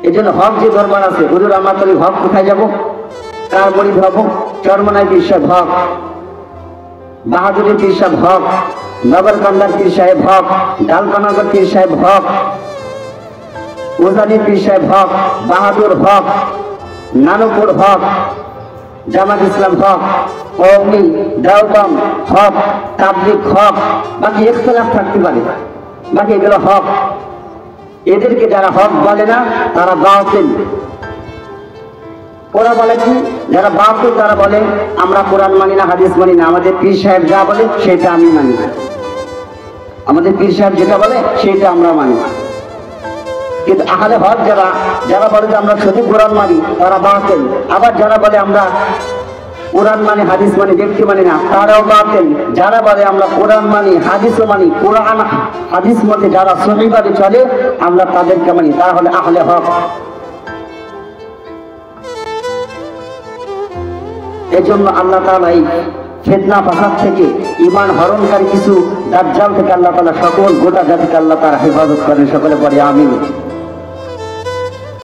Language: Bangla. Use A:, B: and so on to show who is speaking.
A: এই জন্য হক যে দরবার আছে, হুজুর আমরা তাহলে হক কোথায় যাবো, কার মরিদ হব? চরমনাই পীর সাহেব হক, বাহাদুরের পীর সাহেব হক, নগরকান্দার পীর সাহেব হক, ডালকানগর পীর সাহেব হক, উজানি পীর সাহেব হক, বাহাদুর হক, নানুপুর হক, জামাত ইসলাম হক, কওমি দেওবন্দ হক, তাবলিগ হক, বাকি ইখতিলাফ থাকতে পারে, বাকি এগুলো হক। এদেরকে যারা হক বলে না তারা বাতিল। ওরা বলে কি, যারা বাতিল তারা বলে আমরা কোরআন মানি না, হাদিস মানি না, আমাদের পীর সাহেব যা বলে সেটা আমি মানি, আমাদের পীর সাহেব যেটা বলে সেটা আমরা মানি। কিন্তু আহলে হক যারা যারা বলে যে আমরা শুধু কোরআন মানি তারা বাতিল। আবার যারা বলে আমরা কোরআন মানি হাদিস মানি ব্যক্তি মানি না তারাও বাতিল। যারা বলে আমরা কোরআন মানি হাদিসও মানি, কোরআন হাদিস মতে যারা সহিভাবে চলে আমরা তাদেরকে মানি, তারা হলে আহলে হক। এজন্য আল্লাহ তাআলা এই ফিতনা ফাসাদ থেকে, ঈমান হরণকারী কিছু দাজ্জাল থেকে আল্লাহ তাআলা সকল গোটা জাতিকে আল্লাহ তাআলা হেফাজত করেন। সকলে পড়ে আমিন।